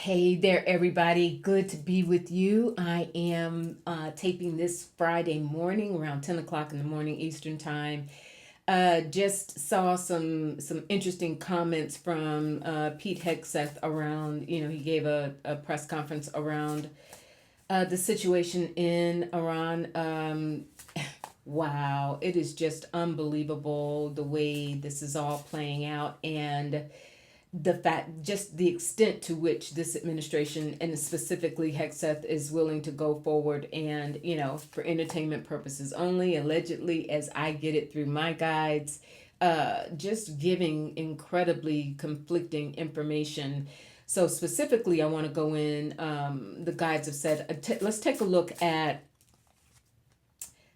Hey there, everybody. Good to be with you. I am taping this Friday morning around 10 o'clock in the morning Eastern Time. Just saw some interesting comments from Pete Hegseth around, he gave a press conference around the situation in Iran. Wow, it is just unbelievable the way this is all playing out. And the fact, just the extent to which this administration and specifically Hegseth is willing to go forward and, for entertainment purposes only, allegedly, as I get it through my guides, just giving incredibly conflicting information. So specifically, I want to go in. The guides have said, let's take a look at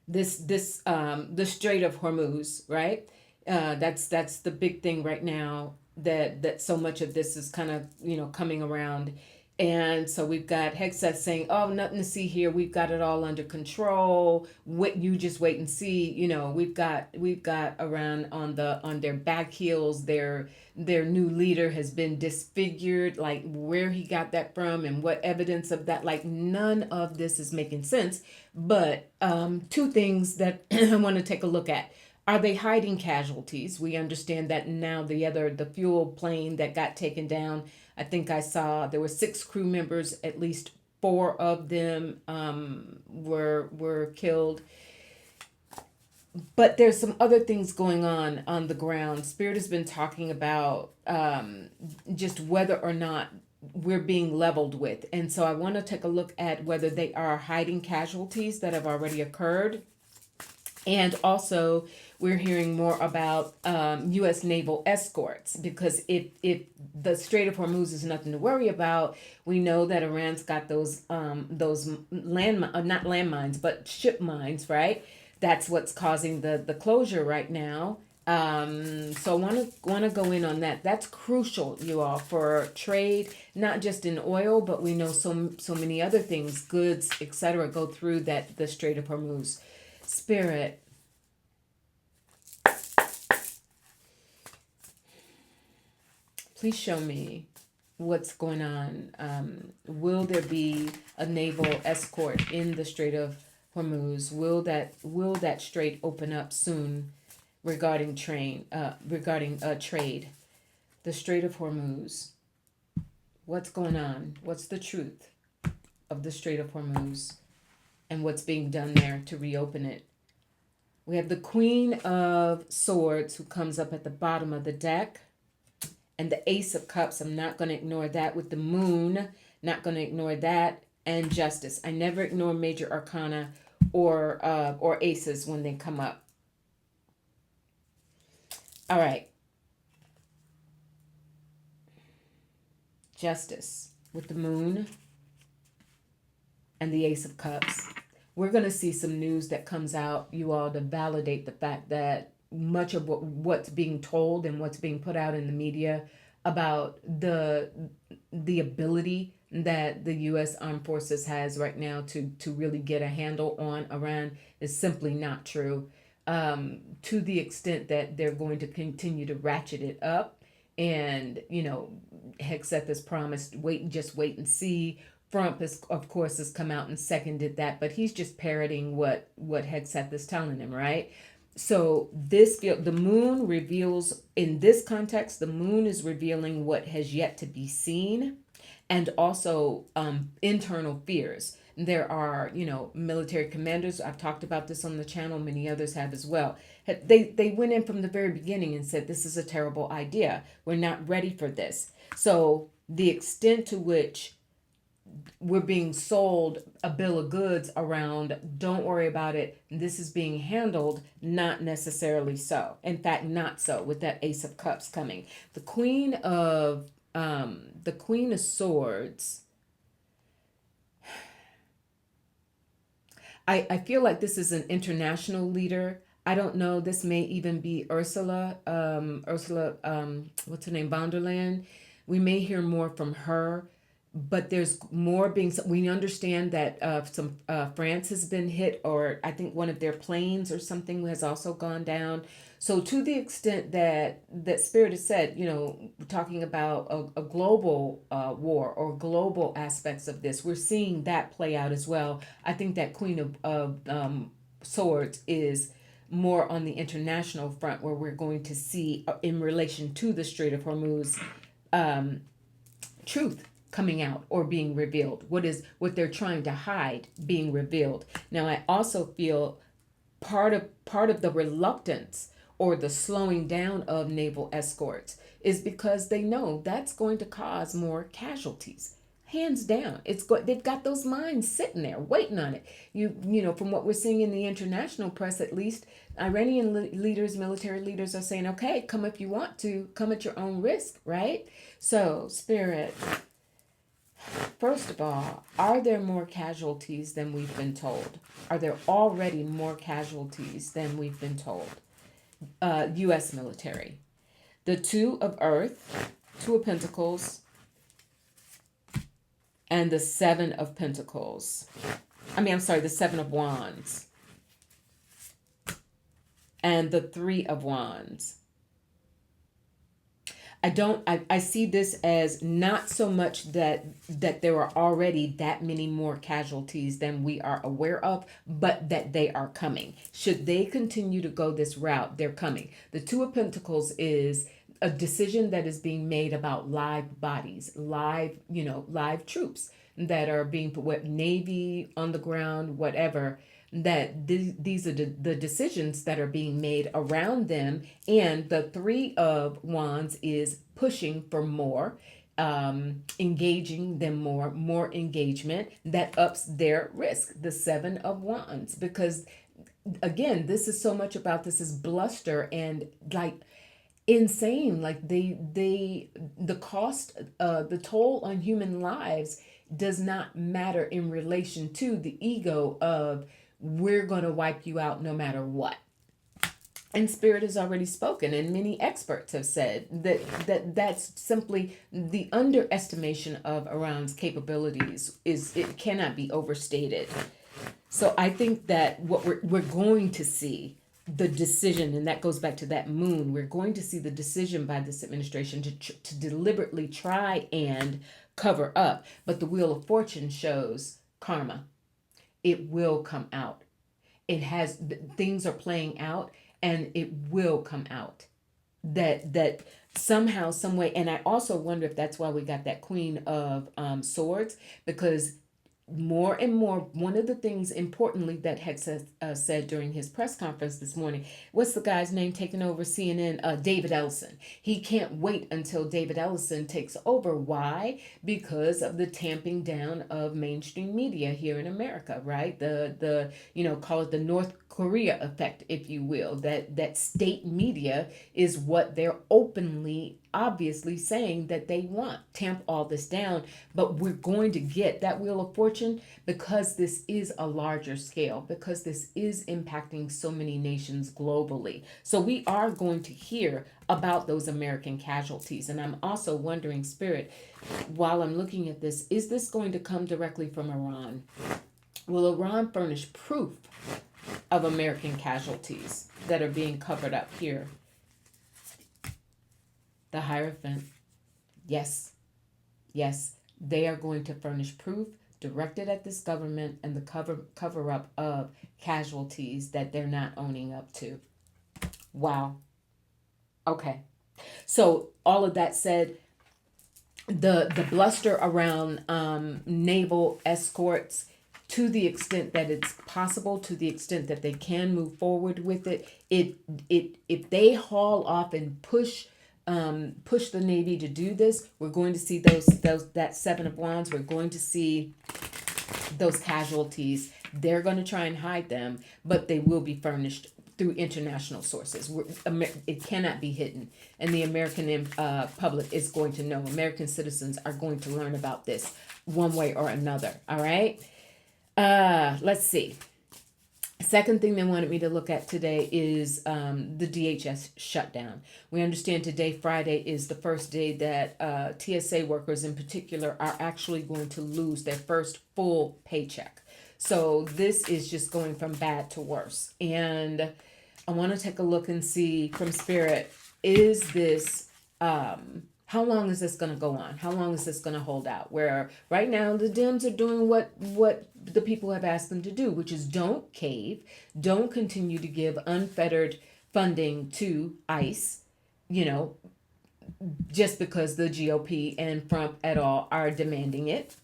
the Strait of Hormuz, right? That's the big thing right now, that so much of this is kind of coming around. And so we've got Hegseth saying, "Oh, nothing to see here. We've got it all under control. What you just wait and see." We've got around on their back heels. Their new leader has been disfigured. Like, where he got that from and what evidence of that. Like, none of this is making sense. But two things that I want to take a look at. Are they hiding casualties? We understand that now. The fuel plane that got taken down, I think I saw there were 6 crew members. At least 4 of them were killed. But there's some other things going on the ground. Spirit has been talking about just whether or not we're being leveled with. And so I want to take a look at whether they are hiding casualties that have already occurred. And also, we're hearing more about U.S. naval escorts, because if the Strait of Hormuz is nothing to worry about, we know that Iran's got those not landmines, but ship mines, right? That's what's causing the closure right now. So I want to go in on that. That's crucial, you all, for trade, not just in oil, but we know so many other things, goods, etc., go through the Strait of Hormuz. Spirit, please show me what's going on. Will there be a naval escort in the Strait of Hormuz? Will that strait open up soon regarding trade? The Strait of Hormuz. What's going on? What's the truth of the Strait of Hormuz and what's being done there to reopen it? We have the Queen of Swords, who comes up at the bottom of the deck, and the Ace of Cups. I'm not going to ignore that, with the Moon. Not going to ignore that. And Justice. I never ignore major arcana or aces when they come up. All right. Justice with the Moon and the Ace of Cups. We're going to see some news that comes out, you all, to validate the fact that much of what's being told and what's being put out in the media about the ability that the U.S. Armed Forces has right now to really get a handle on Iran is simply not true. To the extent that they're going to continue to ratchet it up, and Hegseth has promised just wait and see. Trump of course, has come out and seconded that, but he's just parroting what Hegseth is telling him, right? So the Moon reveals, in this context, the Moon is revealing what has yet to be seen, and also internal fears. There are, military commanders. I've talked about this on the channel. Many others have as well. They went in from the very beginning and said, this is a terrible idea. We're not ready for this. So the extent to which we're being sold a bill of goods around, don't worry about it, this is being handled, not necessarily so. In fact, not so, with that Ace of Cups coming. The Queen of Swords. I feel like this is an international leader. I don't know. This may even be Ursula. What's her name? Von der Leyen. We may hear more from her. but there's more being. We understand that some France has been hit, or I think one of their planes or something has also gone down. So to the extent that Spirit has said, we're talking about a global war or global aspects of this, we're seeing that play out as well. I think that Queen of Swords is more on the international front, where we're going to see in relation to the Strait of Hormuz, um, truth coming out or being revealed, what they're trying to hide being revealed. Now I also feel part of the reluctance or the slowing down of naval escorts is because they know that's going to cause more casualties. Hands down, they've got those mines sitting there waiting on it. From what we're seeing in the international press, at least Iranian leaders, military leaders, are saying, "Okay, come if you want to, come at your own risk," right? So, Spirit, first of all, are there more casualties than we've been told? Are there already more casualties than we've been told? U.S. military. The Two of Earth, Two of Pentacles, and the Seven of Pentacles. I'm sorry, the Seven of Wands. And the Three of Wands. I see this as not so much that there are already that many more casualties than we are aware of, but that they are coming. Should they continue to go this route, they're coming. The Two of Pentacles is a decision that is being made about live bodies, live troops that are being put, Navy on the ground, whatever, that these are the decisions that are being made around them. And the Three of Wands is pushing for more, engaging them more engagement that ups their risk. The Seven of Wands, because again, this is so much about, this is bluster and like insane, like the cost, the toll on human lives does not matter in relation to the ego of, we're going to wipe you out no matter what. And Spirit has already spoken, and many experts have said that's simply the underestimation of Iran's capabilities. It cannot be overstated. So I think that what we're going to see, the decision, and that goes back to that moon, we're going to see the decision by this administration to deliberately try and cover up. But the Wheel of Fortune shows karma. It will come out. Things are playing out, and it will come out. That somehow, some way, and I also wonder if that's why we got that Queen of Swords, because more and more, one of the things importantly that had said during his press conference this morning, what's the guy's name taking over CNN? David Ellison. He can't wait until David Ellison takes over. Why? Because of the tamping down of mainstream media here in America, right? The call it the North Korea effect, if you will. That state media is what they're openly, obviously saying that they want. Tamp all this down, but we're going to get that Wheel of Fortune because this is a larger scale, because this is impacting so many nations globally. So we are going to hear about those American casualties. And I'm also wondering, Spirit, while I'm looking at this, is this going to come directly from Iran? Will Iran furnish proof of American casualties that are being covered up here? The Hierophant. Yes, they are going to furnish proof directed at this government and the cover up of casualties that they're not owning up to. Wow. Okay. So all of that said, the bluster around naval escorts, to the extent that it's possible, to the extent that they can move forward with it, if they haul off and push the Navy to do this, we're going to see that Seven of Wands. We're going to see those casualties. They're going to try and hide them, but they will be furnished through international sources. It cannot be hidden, and the American public is going to know. American citizens are going to learn about this one way or another. All right. Let's see. Second thing they wanted me to look at today is the DHS shutdown. We understand today, Friday, is the first day that TSA workers in particular are actually going to lose their first full paycheck. So this is just going from bad to worse. And I want to take a look and see from Spirit, is this how long is this going to go on? How long is this going to hold out? Where right now the Dems are doing what the people have asked them to do, which is don't cave, don't continue to give unfettered funding to ICE, you know, just because the GOP and Trump et al. Are demanding it.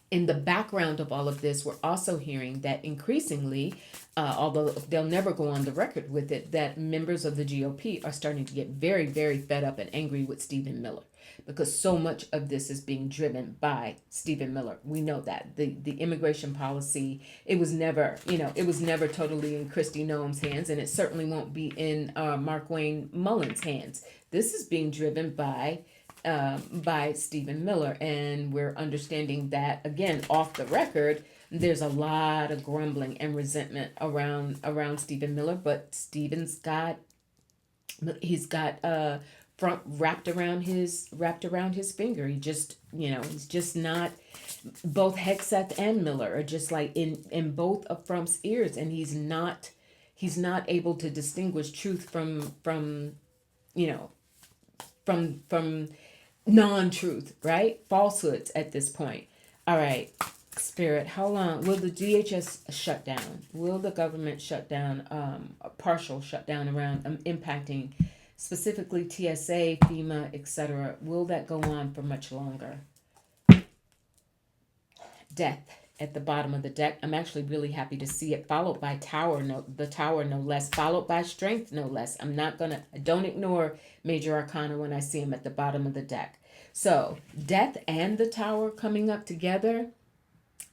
In the background of all of this, we're also hearing that increasingly, although they'll never go on the record with it, that members of the GOP are starting to get very, very fed up and angry with Stephen Miller, because so much of this is being driven by Stephen Miller. We know that the immigration policy, it was never, it was never totally in Kristi Noem's hands, and it certainly won't be in Markwayne Mullins' hands. This is being driven by Stephen Miller, and we're understanding that again off the record. There's a lot of grumbling and resentment around Stephen Miller, but he's got front wrapped around his finger. He just he's just not. Both Hegseth and Miller are just like in both of Trump's ears, and he's not able to distinguish truth from from non-truth, right? Falsehoods at this point. All right, Spirit, how long will the DHS shutdown, will the government shutdown, a partial shutdown around impacting specifically TSA, FEMA, etc., will that go on for much longer? Death at the bottom of the deck. I'm actually really happy to see it, followed by the tower no less, followed by strength no less. I don't ignore major arcana when I see them at the bottom of the deck. So death and the tower coming up together,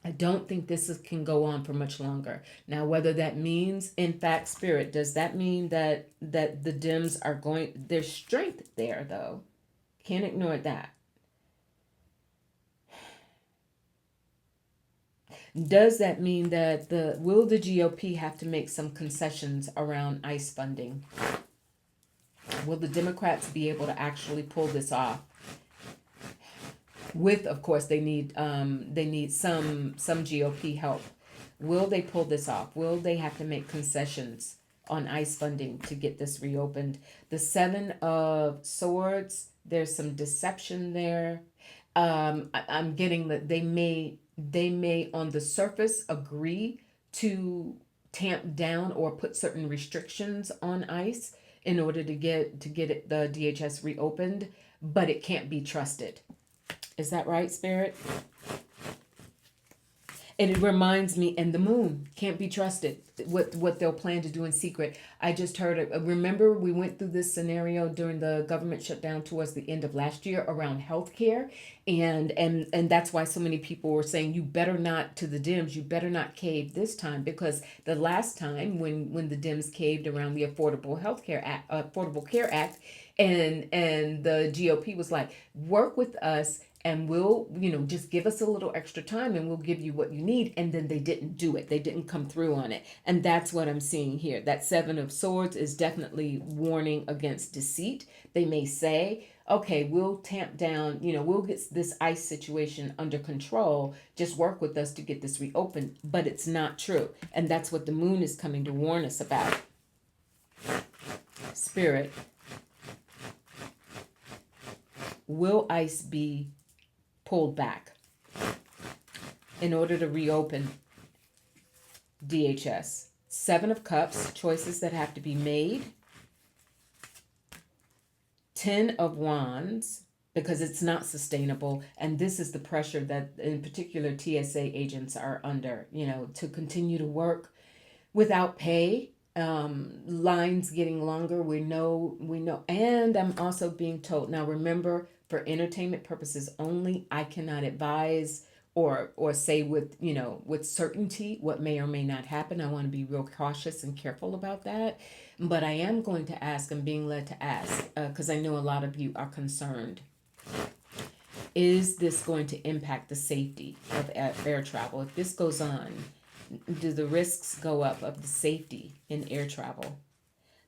I don't think can go on for much longer. Now, whether that means, in fact, Spirit, does that mean that the Dems are going, there's strength there though. Can't ignore that. Does that mean that will the GOP have to make some concessions around ICE funding? Will the Democrats be able to actually pull this off? With, of course, they need some GOP help. Will they pull this off? Will they have to make concessions on ICE funding to get this reopened? The Seven of Swords, there's some deception there. I'm getting that they may on the surface agree to tamp down or put certain restrictions on ICE in order to get the DHS reopened, but it can't be trusted. Is that right, Spirit? And it reminds me, and the moon can't be trusted. What they'll plan to do in secret. I just heard it. Remember, we went through this scenario during the government shutdown towards the end of last year around healthcare, and that's why so many people were saying, you better not, to the Dems, you better not cave this time, because the last time when the Dems caved around the Affordable Care Act, and the GOP was like, work with us and we'll, just give us a little extra time and we'll give you what you need. And then they didn't do it. They didn't come through on it. And that's what I'm seeing here. That Seven of Swords is definitely warning against deceit. They may say, okay, we'll tamp down, we'll get this ICE situation under control. Just work with us to get this reopened. But it's not true. And that's what the moon is coming to warn us about. Spirit, will ICE be pulled back in order to reopen DHS? Seven of Cups, choices that have to be made. 10 of Wands, because it's not sustainable. And this is the pressure that in particular TSA agents are under, to continue to work without pay. Lines getting longer. We know. And I'm also being told, now remember, for entertainment purposes only, I cannot advise or say with certainty what may or may not happen. I want to be real cautious and careful about that. But I am going to ask, I'm being led to ask, because I know a lot of you are concerned. Is this going to impact the safety of air travel? If this goes on, do the risks go up of the safety in air travel?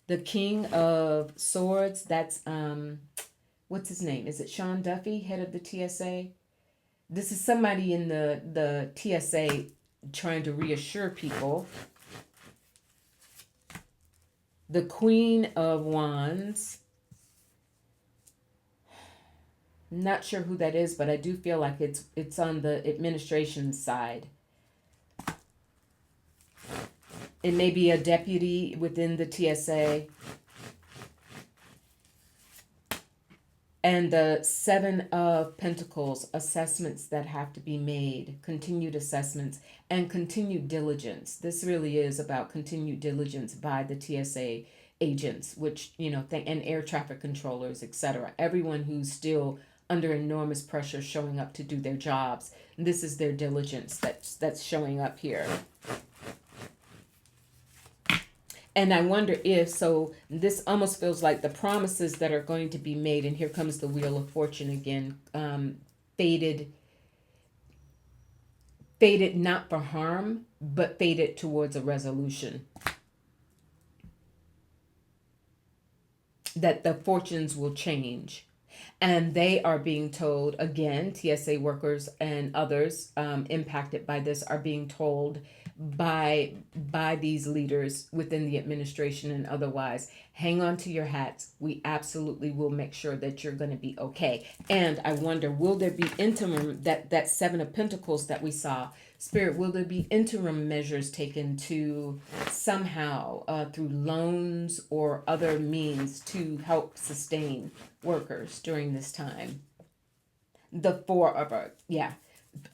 The King of Swords, that's what's his name? Is it Sean Duffy, head of the TSA? This is somebody in the TSA trying to reassure people. The Queen of Wands, not sure who that is, but I do feel like it's on the administration side. It may be a deputy within the TSA. And the Seven of Pentacles, assessments that have to be made, continued assessments, and continued diligence. This really is about continued diligence by the TSA agents, which, and air traffic controllers, etc. Everyone who's still under enormous pressure showing up to do their jobs. This is their diligence that's showing up here. And I wonder if, so this almost feels like the promises that are going to be made, and here comes the Wheel of Fortune again, faded not for harm, but faded towards a resolution. That the fortunes will change. And they are being told, again, TSA workers and others impacted by this are being told by these leaders within the administration and otherwise, hang on to your hats. We absolutely will make sure that you're going to be okay. And I wonder, will there be interim, that Seven of Pentacles that we saw, Spirit, will there be interim measures taken to somehow through loans or other means to help sustain workers during this time? The Four of Earth, yeah.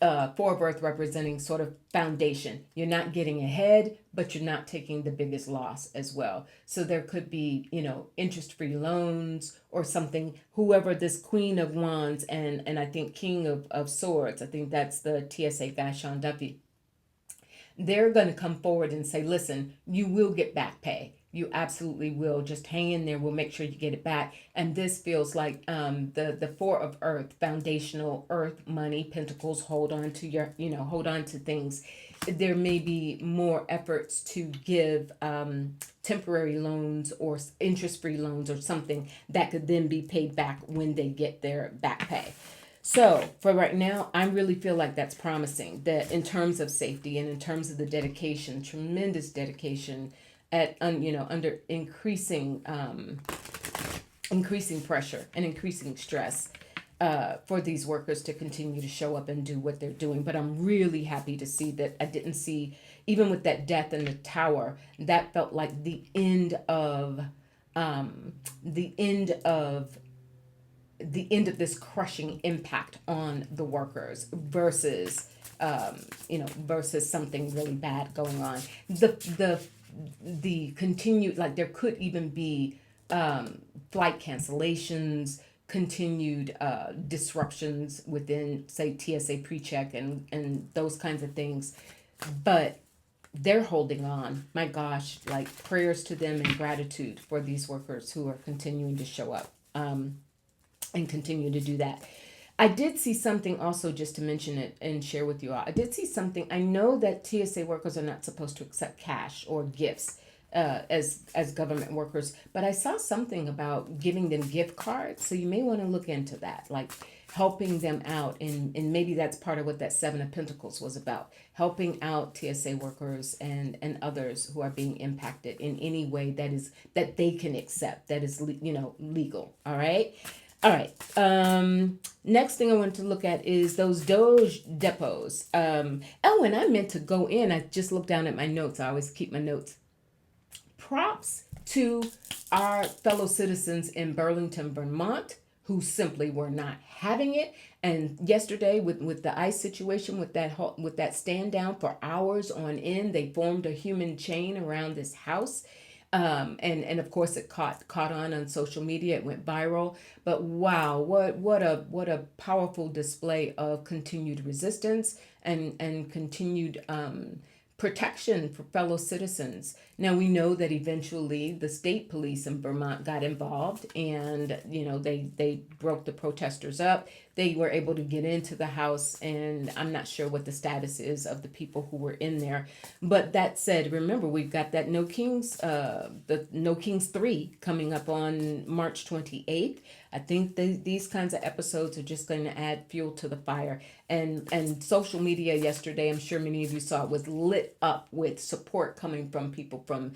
Four of Earth representing sort of foundation. You're not getting ahead, but you're not taking the biggest loss as well. So there could be, interest-free loans or something. Whoever this Queen of Wands and I think King of Swords, I think that's the TSA guy, Sean Duffy. They're going to come forward and say, listen, you will get back pay. You absolutely will. Just hang in there. We'll make sure you get it back. And this feels like the Four of Earth, foundational earth, money, pentacles, hold on to things. There may be more efforts to give temporary loans or interest-free loans or something that could then be paid back when they get their back pay. So for right now, I really feel like that's promising, that in terms of safety and in terms of the dedication, tremendous dedication at under increasing pressure and increasing stress for these workers to continue to show up and do what they're doing. But I'm really happy to see that I didn't see, even with that death in the tower, that felt like the end of this crushing impact on the workers versus versus something really bad going on. The continued, like there could even be flight cancellations, continued disruptions within, say, TSA pre-check and those kinds of things, but they're holding on. My gosh, like prayers to them and gratitude for these workers who are continuing to show up and continue to do that. I did see something also, just to mention it and share with you all. I did see something. I know that TSA workers are not supposed to accept cash or gifts as government workers, but I saw something about giving them gift cards. So you may want to look into that, like helping them out. And maybe that's part of what that Seven of Pentacles was about, helping out TSA workers and others who are being impacted in any way that they can accept, that is, legal. All right. All right. Next thing I want to look at is those DOGE depots. And I meant to go in. I just looked down at my notes. I always keep my notes. Props to our fellow citizens in Burlington, Vermont, who simply were not having it. And yesterday, with the ICE situation, with that stand down for hours on end, they formed a human chain around this house. And of course it caught on social media. It went viral. But wow, what a powerful display of continued resistance and continued protection for fellow citizens. Now we know that eventually the state police in Vermont got involved, and they broke the protesters up. they were able to get into the house, and I'm not sure what the status is of the people who were in there. But that said, remember, we've got that the No Kings 3 coming up on March 28th. I think these kinds of episodes are just going to add fuel to the fire. And social media yesterday, I'm sure many of you saw it, was lit up with support coming from people from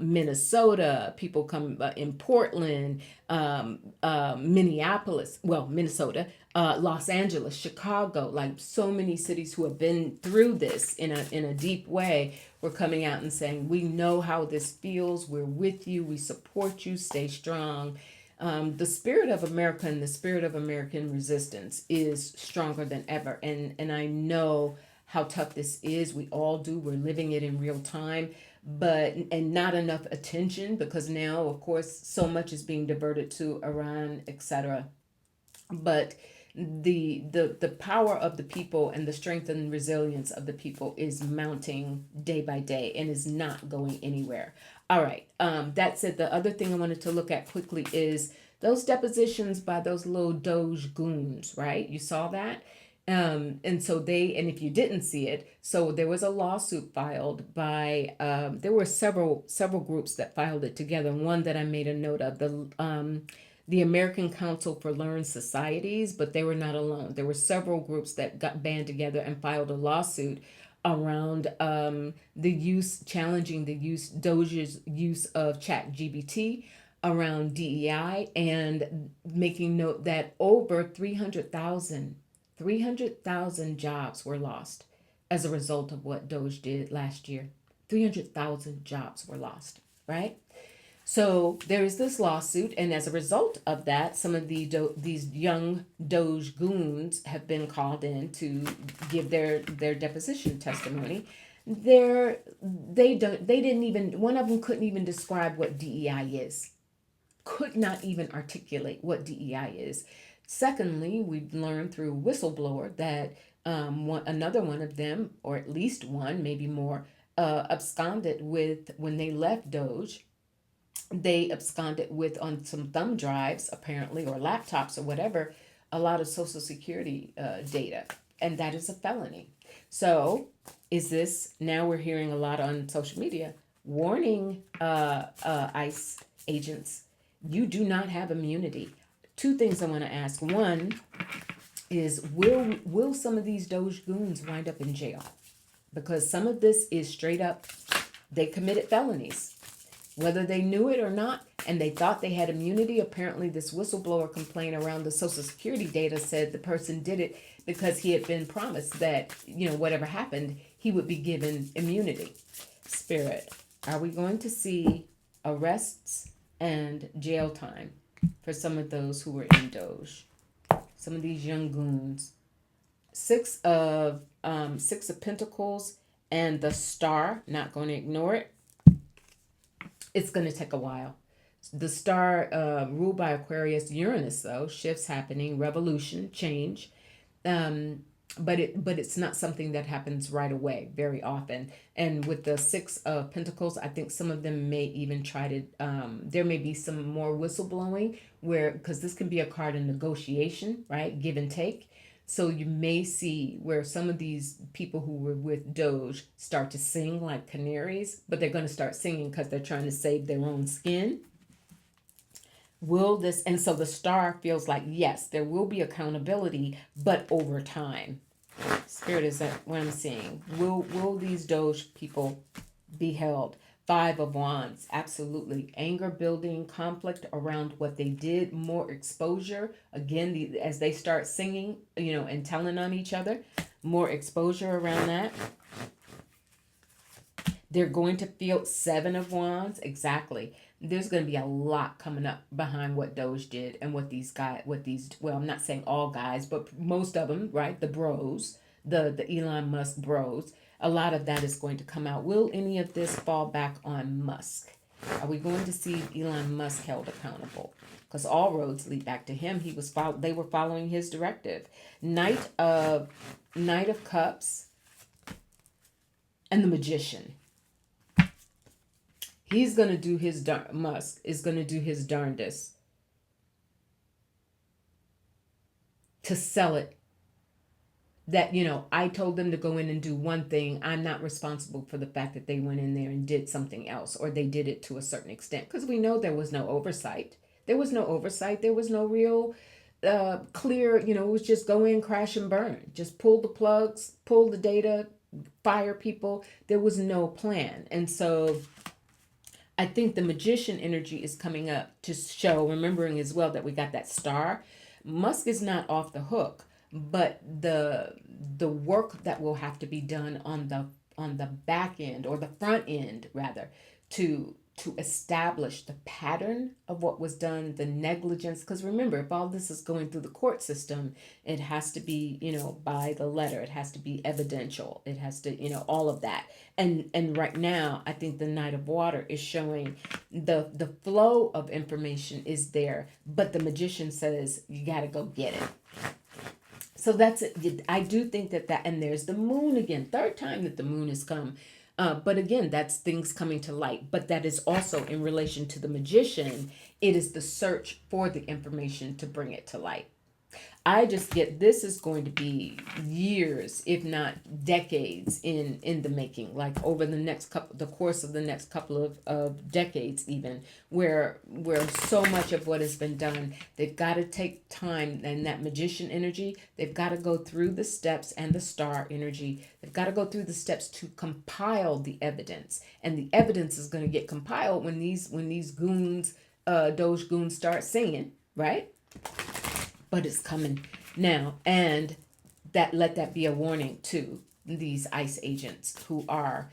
Minnesota, people come in Portland, Minneapolis, well, Minnesota, Los Angeles, Chicago, like so many cities who have been through this in a deep way, were coming out and saying, we know how this feels. We're with you. We support you. Stay strong. The spirit of America and the spirit of American resistance is stronger than ever. And I know how tough this is. We all do. We're living it in real time, and not enough attention, because now, of course, so much is being diverted to Iran, etc. But the power of the people and the strength and resilience of the people is mounting day by day and is not going anywhere. All right. That said, the other thing I wanted to look at quickly is those depositions by those little DOGE goons, right? You saw that? And if you didn't see it, so there was a lawsuit filed by, there were several groups that filed it together. One that I made a note of, the American Council for Learned Societies, but they were not alone. There were several groups that got band together and filed a lawsuit around challenging DOGE's use of ChatGPT, around DEI, and making note that over 300,000 jobs were lost as a result of what DOGE did last year. 300,000 jobs were lost, right? So there is this lawsuit, and as a result of that, some of these young DOGE goons have been called in to give their deposition testimony. They didn't even, one of them couldn't even describe what DEI is, could not even articulate what DEI is. Secondly, we've learned through whistleblower that another one of them, or at least one, maybe more, absconded with, when they left DOGE, they absconded with, on some thumb drives apparently, or laptops or whatever, a lot of Social Security data, and that is a felony. So is this, now we're hearing a lot on social media warning ICE agents, you do not have immunity. Two things I want to ask. One is, will some of these DOGE goons wind up in jail? Because some of this is straight up, they committed felonies, whether they knew it or not, and they thought they had immunity. Apparently, this whistleblower complaint around the Social Security data said the person did it because he had been promised that, whatever happened, he would be given immunity. Spirit, are we going to see arrests and jail time for some of those who were in DOGE? Some of these young goons. Six of Pentacles and the Star, not going to ignore it. It's going to take a while. The Star, ruled by Aquarius, Uranus, though, shifts happening, revolution, change. But it's not something that happens right away very often. And with the Six of Pentacles, I think some of them may even try to, there may be some more whistleblowing, because this can be a card in negotiation, right? Give and take. So you may see where some of these people who were with DOGE start to sing like canaries, but they're going to start singing because they're trying to save their own skin. And so the Star feels like, yes, there will be accountability, but over time. Spirit, is that what I'm seeing? Will these DOGE people be held? Five of Wands, absolutely. Anger building, conflict around what they did, more exposure. Again, as they start singing, and telling on each other, more exposure around that. They're going to feel Seven of Wands, exactly. There's going to be a lot coming up behind what DOGE did and what I'm not saying all guys, but most of them, right? The bros, the Elon Musk bros. A lot of that is going to come out. Will any of this fall back on Musk? Are we going to see Elon Musk held accountable? Because all roads lead back to him. They were following his directive. Knight of Cups and the Magician. He's going to do Musk is going to do his darndest to sell it that, I told them to go in and do one thing. I'm not responsible for the fact that they went in there and did something else, or they did it to a certain extent, because we know there was no oversight. There was no oversight. There was no real clear, it was just go in, crash and burn. Just pull the plugs, pull the data, fire people. There was no plan. And so I think the magician energy is coming up to show, remembering as well that we got that star. Musk is not off the hook, but the work that will have to be done on the back end, or the front end rather, to establish the pattern of what was done, the negligence. Because remember, if all this is going through the court system, it has to be, by the letter. It has to be evidential. It has to, all of that. And right now, I think the Knight of Water is showing the flow of information is there, but the magician says you got to go get it. So that's it. I do think that, and there's the moon again, third time that the moon has come. But again, that's things coming to light. But that is also in relation to the magician. It is the search for the information to bring it to light. I just get, this is going to be years, if not decades in the making, like over the course of the next couple of decades even, where so much of what has been done, they've got to take time, and that magician energy, they've got to go through the steps, and the star energy, they've got to go through the steps to compile the evidence. And the evidence is going to get compiled when these goons, DOGE goons start singing, right? But it's coming now, and let that be a warning to these ICE agents who are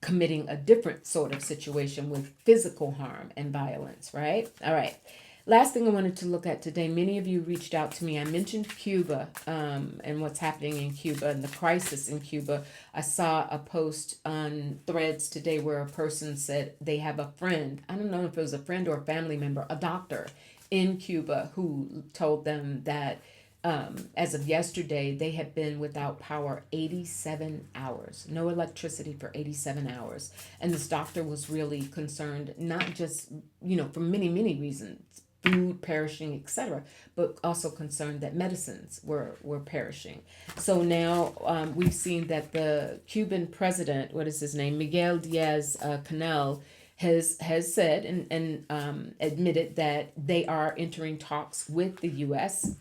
committing a different sort of situation with physical harm and violence, right? All right. Last thing I wanted to look at today, many of you reached out to me. I mentioned Cuba and what's happening in Cuba and the crisis in Cuba. I saw a post on Threads today where a person said they have a friend. I don't know if it was a friend or a family member, a doctor in Cuba, who told them that as of yesterday, they had been without power 87 hours, no electricity for 87 hours. And this doctor was really concerned, not just, for many, many reasons, food perishing, etc., but also concerned that medicines were perishing. So now we've seen that the Cuban president, what is his name, Miguel Diaz-Canel, has said and admitted that they are entering talks with the U.S.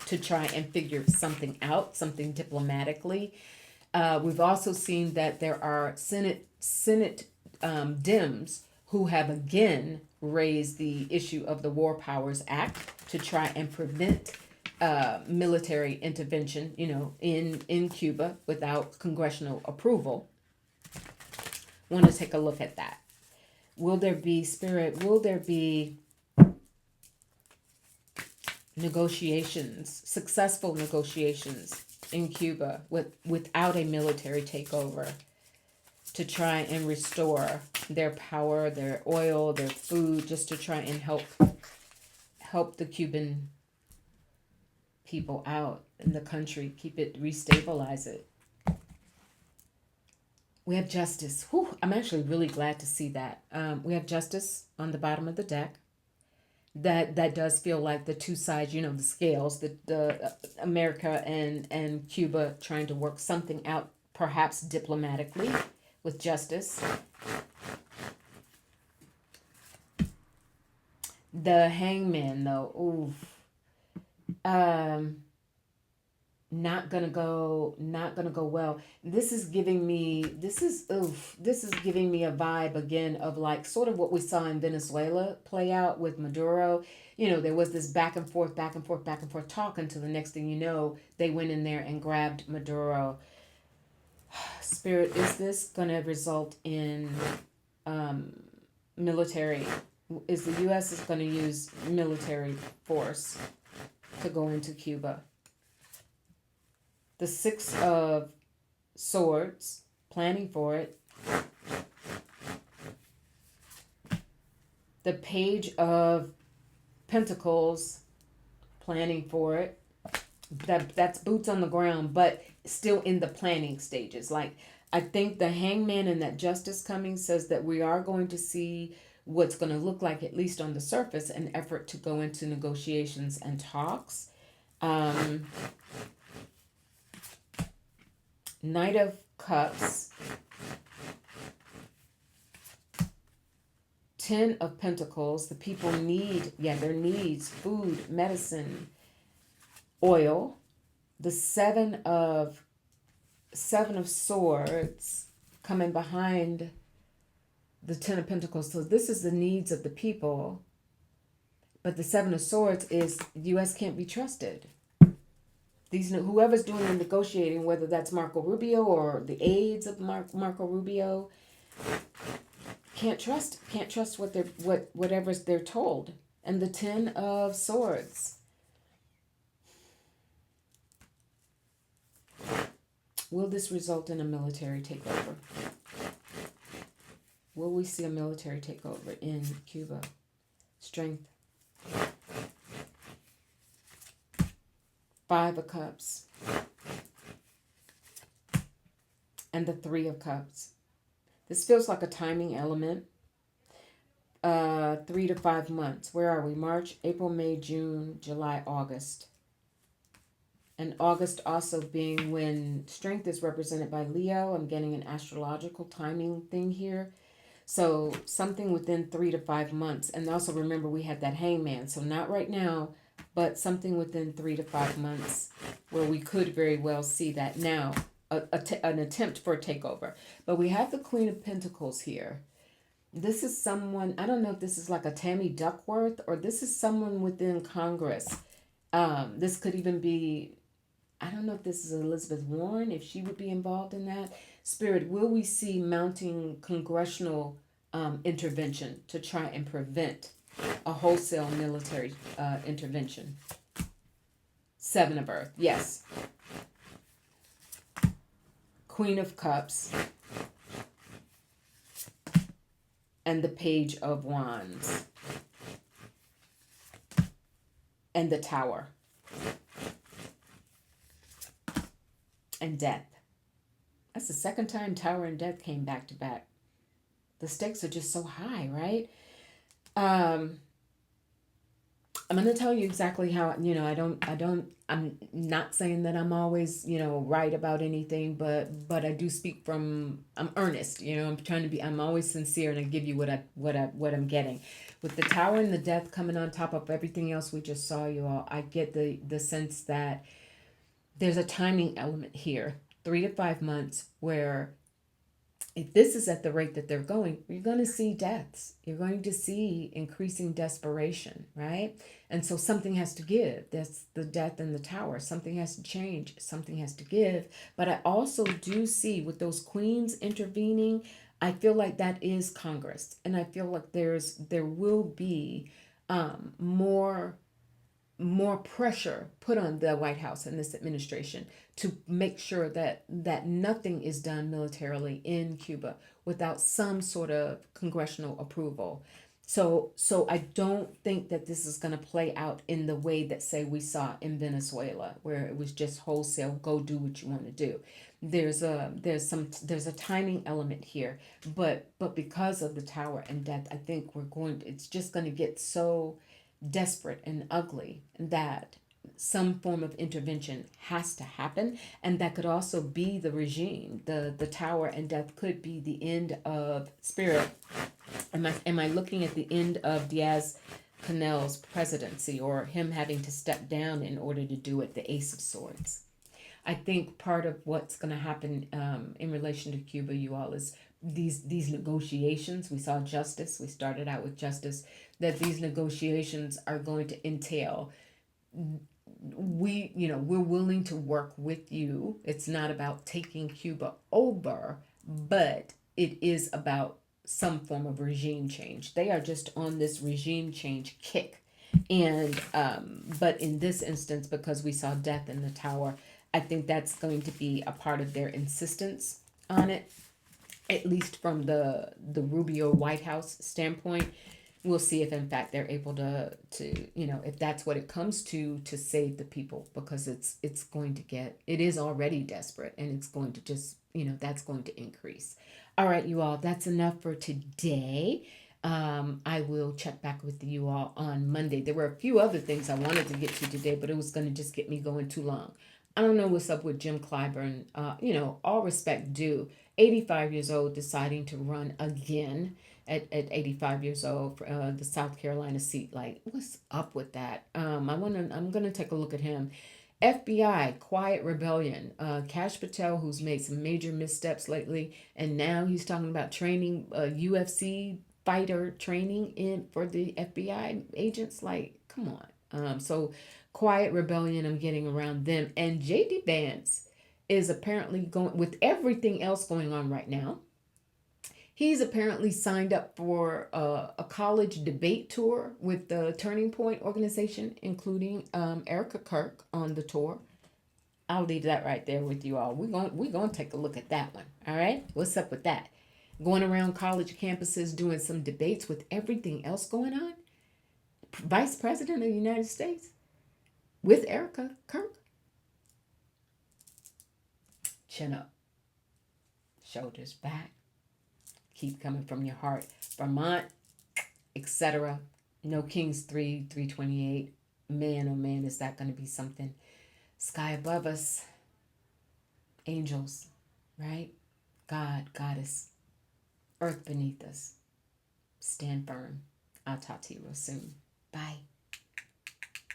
to try and figure something out, something diplomatically. We've also seen that there are Senate Dems who have again raised the issue of the War Powers Act to try and prevent military intervention, in Cuba without congressional approval. Want to take a look at that. Will there be negotiations, successful negotiations in Cuba without a military takeover to try and restore their power, their oil, their food, just to try and help the Cuban people out in the country, restabilize it? We have justice. Whew, I'm actually really glad to see that. We have justice on the bottom of the deck. That does feel like the two sides, the scales, the America and Cuba trying to work something out, perhaps diplomatically, with justice. The hangman, though, not gonna go well. This is giving me a vibe again of like sort of what we saw in Venezuela play out with Maduro. There was this back and forth talk until the next thing you know, they went in there and grabbed Maduro. Spirit, is this gonna result in military? Is the U.S. is gonna use military force to go into Cuba? The Six of Swords, planning for it. The Page of Pentacles, planning for it. That's boots on the ground, but still in the planning stages. Like, I think the Hangman and that Justice coming says that we are going to see what's going to look like, at least on the surface, an effort to go into negotiations and talks. Um, Knight of Cups, Ten of Pentacles. The people need, their needs, food, medicine, oil. The Seven of Swords coming behind the Ten of Pentacles. So this is the needs of the people. But the Seven of Swords is the U.S. can't be trusted. Whoever's doing the negotiating, whether that's Marco Rubio or the aides of Marco Rubio, can't trust whatever they're told. And the Ten of Swords. Will this result in a military takeover? Will we see a military takeover in Cuba? Strength. Five of Cups. And the Three of Cups. This feels like a timing element. 3 to 5 months. Where are we? March, April, May, June, July, August. And August also being when strength is represented by Leo. I'm getting an astrological timing thing here. So something within 3 to 5 months. And also remember we had that hangman. So not right now, but something within 3 to 5 months where we could very well see that now. An attempt for a takeover. But we have the Queen of Pentacles here. This is someone, I don't know if this is like a Tammy Duckworth or this is someone within Congress. This could even be, I don't know if this is Elizabeth Warren, if she would be involved in that. Spirit, will we see mounting congressional intervention to try and prevent a wholesale military intervention? Seven of Earth, yes. Queen of Cups. And the Page of Wands. And the Tower. And Death. That's the second time Tower and Death came back to back. The stakes are just so high, right? I'm going to tell you exactly how, I'm not saying that I'm always, right about anything, but I do speak from, I'm earnest, I'm always sincere and I give you what I'm getting. With the Tower and the Death coming on top of everything else we just saw, you all, I get the sense that there's a timing element here, 3 to 5 months, where if this is at the rate that they're going, you're going to see deaths. You're going to see increasing desperation, right? And so something has to give. That's the Death in the Tower. Something has to change. Something has to give. But I also do see with those queens intervening, I feel like that is Congress. And I feel like there will be more pressure put on the White House and this administration to make sure that nothing is done militarily in Cuba without some sort of congressional approval. So I don't think that this is going to play out in the way that, say, we saw in Venezuela, where it was just wholesale, go do what you want to do. There's a timing element here, but because of the Tower and Death, I think it's just going to get so desperate and ugly that some form of intervention has to happen, and that could also be the regime. The Tower and Death could be the end of Spirit. Am I looking at the end of Diaz-Canel's presidency, or him having to step down in order to do it? The Ace of Swords. I think part of what's going to happen in relation to Cuba, you all, is these negotiations. We saw justice. We started out with justice. That these negotiations are going to entail, we're willing to work with you. It's not about taking Cuba over, but it is about some form of regime change. They are just on this regime change kick. And but in this instance, because we saw Death in the Tower, I think that's going to be a part of their insistence on it, at least from the Rubio White House standpoint. We'll see if in fact they're able to if that's what it comes to save the people, because it is already desperate, and it's going to just that's going to increase. All right, you all, that's enough for today. I will check back with you all on Monday. There were a few other things I wanted to get to today, but it was going to just get me going too long. I don't know what's up with Jim Clyburn. All respect due. 85 years old, deciding to run again at 85 years old for the South Carolina seat. Like, what's up with that? I'm gonna take a look at him. FBI, quiet rebellion. Cash Patel, who's made some major missteps lately, and now he's talking about training UFC fighter training in for the FBI agents. Like, come on. So quiet rebellion. I'm getting around them, and JD Vance is apparently going with everything else going on right now. He's apparently signed up for a college debate tour with the Turning Point organization, including Erica Kirk on the tour. I'll leave that right there with you all. We're gonna take a look at that one. All right, what's up with that? Going around college campuses doing some debates with everything else going on. Vice President of the United States with Erica Kirk. Chin up, shoulders back. Keep coming from your heart. Vermont, etc. No Kings 328. Man, oh man, is that going to be something? Sky above us, angels, right? God, goddess, earth beneath us. Stand firm. I'll talk to you real soon. Bye.